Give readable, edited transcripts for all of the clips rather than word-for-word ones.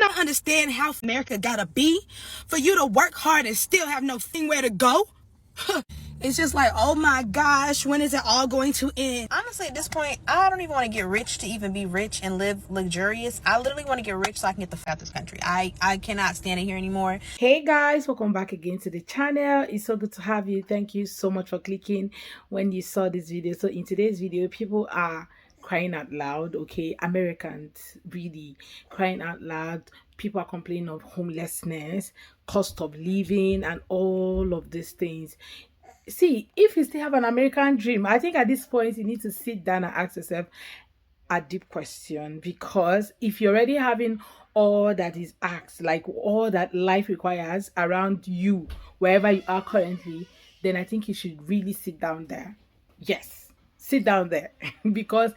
don't understand how America gotta be for you to work hard and still have no where to go. It's just like, oh my gosh, when is it all going to end? Honestly, at this point, I don't even want to get rich to even be rich and live luxurious. I literally want to get rich so I can get the fuck out of this country. I cannot stand it here anymore. Hey guys, welcome back again to the channel. It's so good to have you. Thank you so much for clicking when you saw this video. So in today's video, people are crying out loud. Okay, Americans really crying out loud. People are complaining of homelessness, cost of living, and all of these things. See, if you still have an American dream, I think at this point you need to sit down and ask yourself a deep question, because if you're already having all that is asked, like all that life requires around you wherever you are currently, then I think you should really sit down there. Yes, sit down there because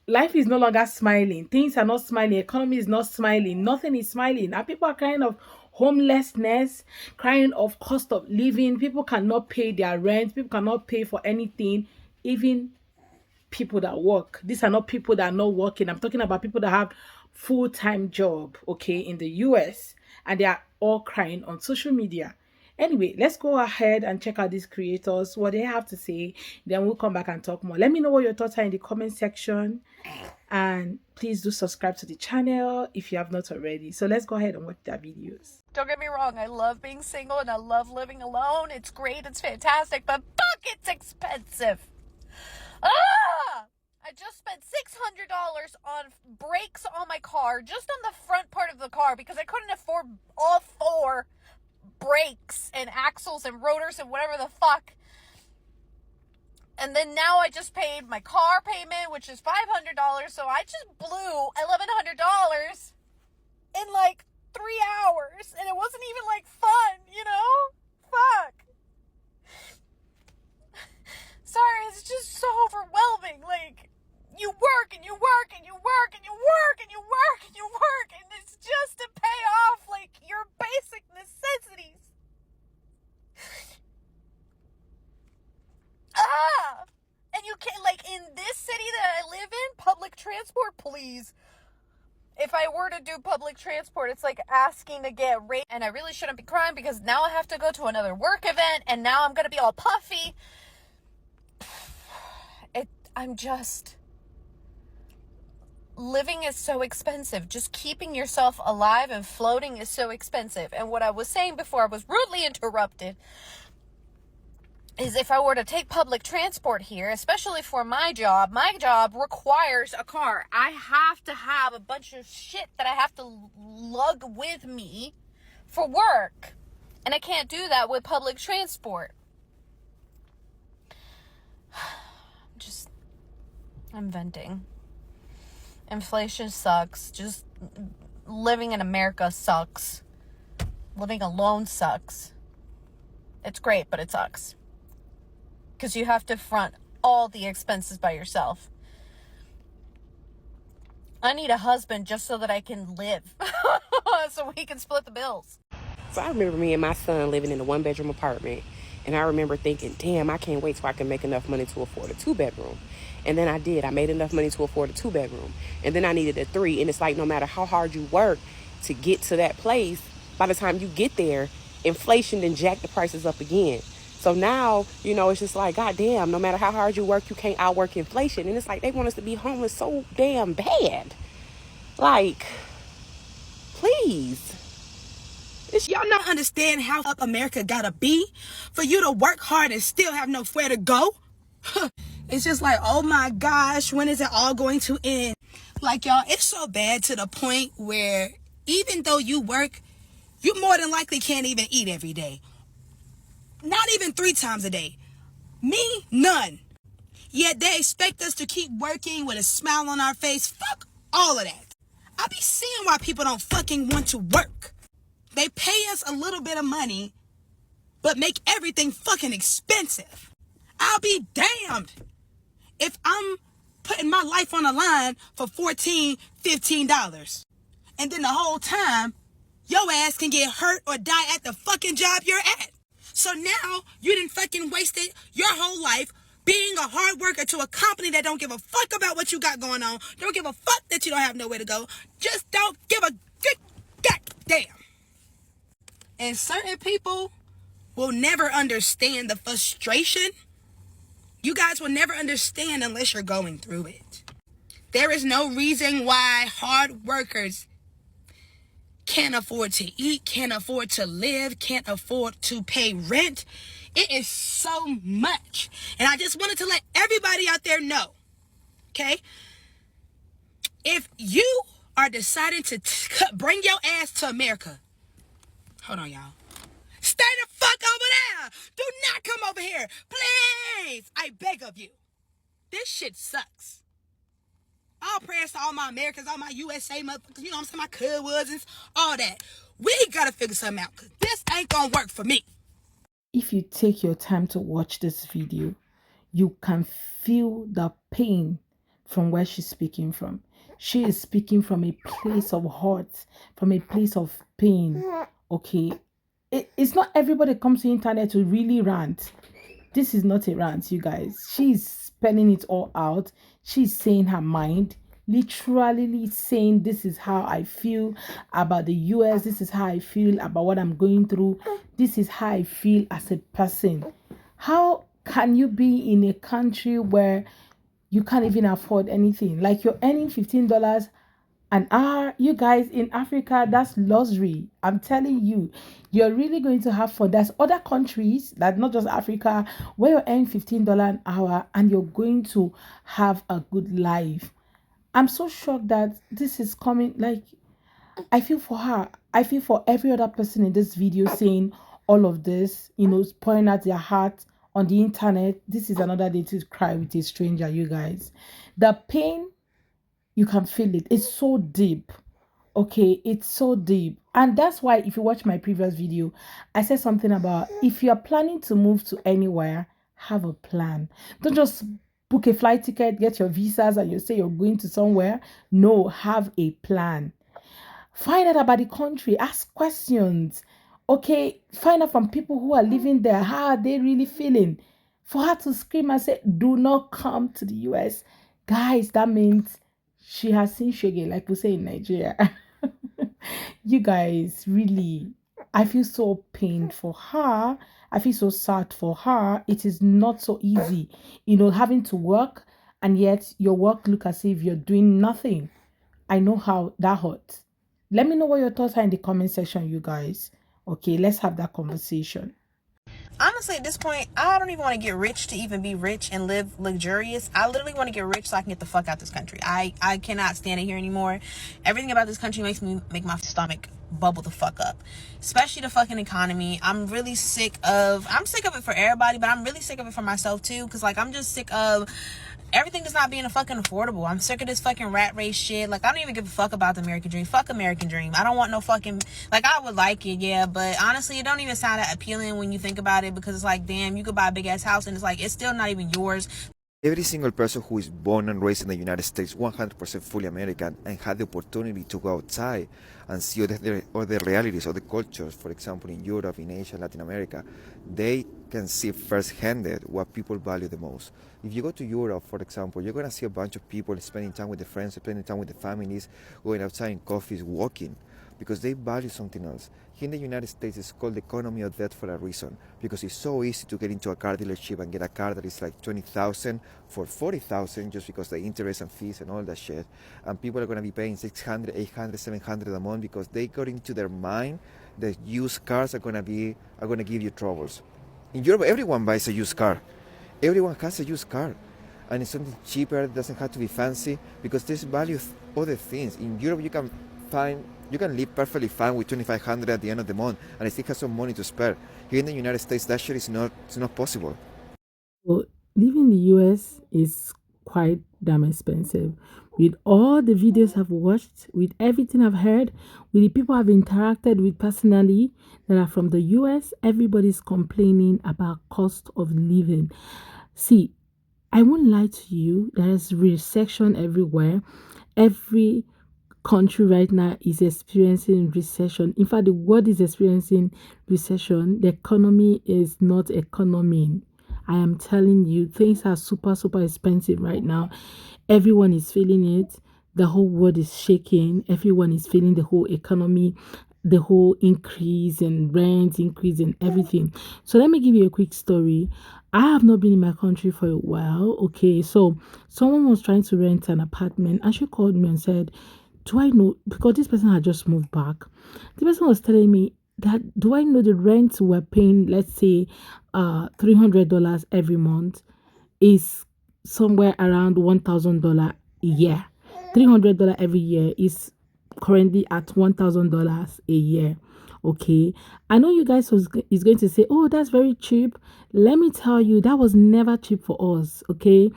life is no longer smiling. Things are not smiling. Economy is not smiling. Nothing is smiling, and people are crying of homelessness, crying of cost of living. People cannot pay their rent. People cannot pay for anything, even people that work. These are not people that are not working. I'm talking about people that have full-time job, okay, in the US, and they are all crying on social media. Anyway, let's go ahead and check out these creators, what they have to say. Then we'll come back and talk more. Let me know what your thoughts are in the comment section, and please do subscribe to the channel if you have not already. So let's go ahead and watch their videos. Don't get me wrong, I love being single and I love living alone. It's great, it's fantastic, but fuck, it's expensive. I just spent $600 on brakes on my car, just on the front part of the car, because I couldn't afford all four brakes and axles and rotors and whatever the fuck. And then now I just paid my car payment, which is $500, so I just blew $1,100 in like 3 hours, and it wasn't even like fun, you know? Fuck. Sorry, it's just so overwhelming. Like, you work and you work and you work and you work and you work and you work, and it's just to pay off like your basic necessities. And you can't, like, in this city that I live in, public transport, please. If I were to do public transport, it's like asking to get rate, and I really shouldn't be crying because now I have to go to another work event, and now I'm gonna be all puffy. I'm just, living is so expensive. Just keeping yourself alive and floating is so expensive. And what I was saying before I was rudely interrupted is, if I were to take public transport here, especially for my job requires a car. I have to have a bunch of shit that I have to lug with me for work. And I can't do that with public transport. I'm venting. Inflation sucks. Just living in America sucks. Living alone sucks. It's great, but it sucks. Because you have to front all the expenses by yourself. I need a husband just so that I can live. So we can split the bills. So I remember me and my son living in a 1-bedroom apartment. And I remember thinking, damn, I can't wait till I can make enough money to afford a 2-bedroom. And then I did. I made enough money to afford a 2-bedroom. And then I needed a 3. And it's like, no matter how hard you work to get to that place, by the time you get there, inflation then jack the prices up again. So now, you know, it's just like, God damn, no matter how hard you work, you can't outwork inflation. And it's like, they want us to be homeless so damn bad. Like, please. Y'all not understand how up America gotta be for you to work hard and still have nowhere to go. It's just like, oh my gosh, when is it all going to end? Like, y'all, it's so bad to the point where even though you work, you more than likely can't even eat every day. Not even 3 times a day. Me, none. Yet they expect us to keep working with a smile on our face. Fuck all of that. I be seeing why people don't fucking want to work. They pay us a little bit of money, but make everything fucking expensive. I'll be damned if I'm putting my life on the line for $14, $15. And then the whole time, your ass can get hurt or die at the fucking job you're at. So now you done fucking wasted your whole life being a hard worker to a company that don't give a fuck about what you got going on. Don't give a fuck that you don't have nowhere to go. Just don't give a good Damn. And certain people will never understand the frustration. You guys will never understand unless you're going through it. There is no reason why hard workers can't afford to eat, can't afford to live, can't afford to pay rent. It is so much. And I just wanted to let everybody out there know, okay? If you are deciding to bring your ass to America, hold on, y'all. Stay the fuck over there. Do not come over here. Please. I beg of you. This shit sucks. All prayers to all my Americans, all my USA motherfuckers, you know what I'm saying, my cousins, all that. We gotta figure something out, because this ain't gonna work for me. If you take your time to watch this video, you can feel the pain from where she's speaking from. She is speaking from a place of hurt, from a place of pain. Okay, it's not everybody comes to the internet to really rant. This is not a rant, you guys. She's spelling it all out. She's saying her mind, literally saying, this is how I feel about the US. This is how I feel about what I'm going through. This is how I feel as a person. How can you be in a country where you can't even afford anything? Like, you're earning $15 an hour. You guys, in Africa, that's luxury. I'm telling you, you're really going to have fun. There's other countries, that not just Africa, where you're earning $15 an hour and you're going to have a good life. I'm so shocked that this is coming. Like, I feel for her. I feel for every other person in this video saying all of this, you know, pouring out their heart on the internet. This is another day to cry with a stranger, you guys. The pain, you can feel it. It's so deep. Okay, it's so deep. And that's why, if you watch my previous video, I said something about, if you're planning to move to anywhere, have a plan. Don't just book a flight ticket, get your visas, and you say you're going to somewhere. No, have a plan. Find out about the country. Ask questions. Okay, find out from people who are living there. How are they really feeling? For her to scream and say, do not come to the US. Guys, that means she has seen shege, like we say in Nigeria. You guys, really, I feel so pained for her. I feel so sad for her. It is not so easy, you know, having to work, and yet your work look as if you're doing nothing. I know how that hurts. Let me know what your thoughts are in the comment section, you guys. Okay, let's have that conversation. Honestly, at this point, I don't even want to get rich to even be rich and live luxurious. I literally want to get rich so I can get the fuck out this country. I cannot stand it here anymore. Everything about this country makes my stomach bubble the fuck up, especially the fucking economy. I'm sick of it for everybody, but I'm really sick of it for myself too, because like, I'm just sick of everything is not being fucking affordable. I'm sick of this fucking rat race shit. Like, I don't even give a fuck about the American dream. Fuck American dream. I don't want no fucking, like, I would like it, yeah, but honestly, it don't even sound that appealing when you think about it, because it's like, damn, you could buy a big ass house and it's like, it's still not even yours. Every single person who is born and raised in the United States, 100% fully American, and had the opportunity to go outside and see other realities, other cultures, for example, in Europe, in Asia, Latin America, they can see firsthand what people value the most. If you go to Europe, for example, you're going to see a bunch of people spending time with their friends, spending time with their families, going outside in coffees, walking, because they value something else. Here in the United States, it's called the economy of debt for a reason, because it's so easy to get into a car dealership and get a car that is like $20,000 for $40,000 just because the interest and fees and all that shit. And people are going to be paying $600, $800, $700 a month because they got into their mind that used cars are going to give you troubles. In Europe, everyone buys a used car. Everyone has a used car. And it's something cheaper, it doesn't have to be fancy, because there's value of other things. In Europe, you can live perfectly fine with $2,500 at the end of the month and still have some money to spare. Here in the United States, that shit is not possible. Well, living in the US is quite damn expensive. With all the videos I've watched, with everything I've heard, with the people I've interacted with personally that are from the US, everybody's complaining about cost of living. See, I won't lie to you, there's recession everywhere. Every country right now is experiencing recession. In fact, the world is experiencing recession. The economy is not economing. I am telling you, things are super expensive right now. Everyone is feeling it. The whole world is shaking. Everyone is feeling the whole economy. the whole increase in rent, increase in everything. So let me give you a quick story. I have not been in my country for a while. Okay, so someone was trying to rent an apartment and she called me and said, do I know, because this person had just moved back, the person was telling me that, do I know the rent we're paying, let's say $300 every month, is somewhere around $1,000 a year. $300 every year is currently at $1,000 a year. Okay, I know you guys is going to say, oh, that's very cheap. Let me tell you, that was never cheap for us. Okay,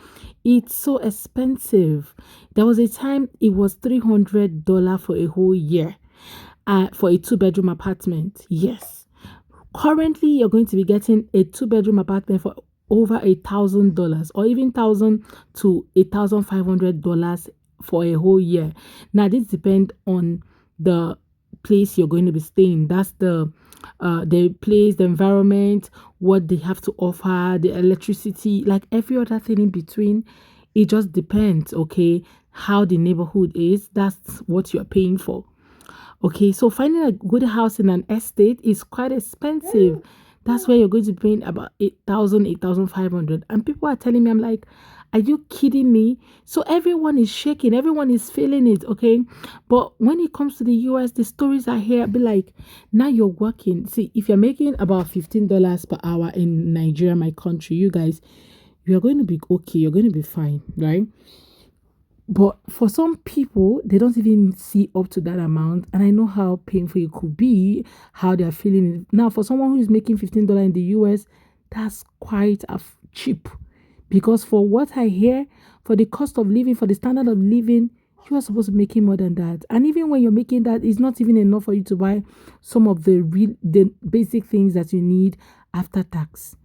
it's so expensive. There was a time it was $300 for a whole year, for a 2-bedroom apartment. Yes, currently you're going to be getting a 2-bedroom apartment for over $1,000, or even $1,000 to $1,500 for a whole year. Now this depends on the place you're going to be staying. That's the place, the environment, what they have to offer, the electricity, like every other thing in between. It just depends. Okay, how the neighborhood is, that's what you're paying for. Okay, so finding a good house in an estate is quite expensive. That's where you're going to be paying about 8,000, 8,500. And people are telling me, I'm like, are you kidding me? So everyone is shaking, everyone is feeling it, okay? But when it comes to the US, the stories I hear be like, now you're working. See, if you're making about $15 per hour in Nigeria, my country, you guys, you're going to be okay, you're going to be fine, right? But for some people, they don't even see up to that amount. And I know how painful it could be, how they're feeling it. Now, for someone who is making $15 in the US, that's quite cheap. Because for what I hear, for the cost of living, for the standard of living, you are supposed to be making more than that. And even when you're making that, it's not even enough for you to buy some of the basic things that you need after tax.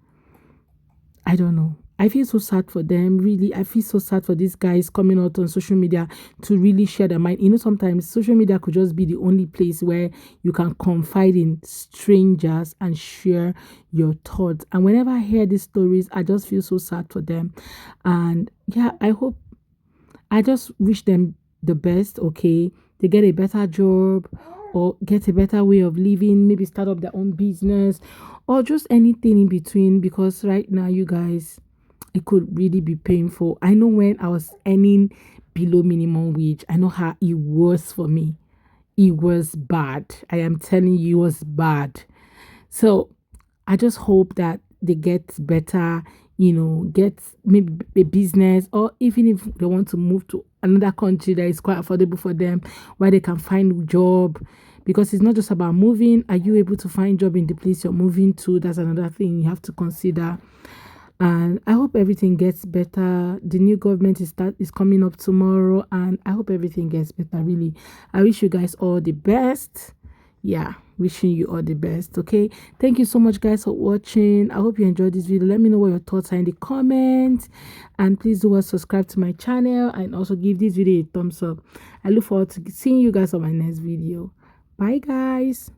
I don't know. I feel so sad for them. Really, I feel so sad for these guys coming out on social media to really share their mind. You know, sometimes social media could just be the only place where you can confide in strangers and share your thoughts. And whenever I hear these stories, I just feel so sad for them. And yeah, I just wish them the best, okay? They get a better job or get a better way of living, maybe start up their own business or just anything in between, because right now, you guys, it could really be painful. I know when I was earning below minimum wage, I know how it was for me. It was bad. I am telling you, it was bad. So I just hope that they get better, you know, get maybe a business, or even if they want to move to another country that is quite affordable for them, where they can find a job. Because it's not just about moving. Are you able to find job in the place you're moving to? That's another thing you have to consider. And I hope everything gets better. The new government is coming up tomorrow, and I hope everything gets better. Really, I wish you guys all the best. Yeah, wishing you all the best. Okay, thank you so much, guys, for watching. I hope you enjoyed this video. Let me know what your thoughts are in the comments, and please do subscribe to my channel and also give this video a thumbs up. I look forward to seeing you guys on my next video. Bye, guys.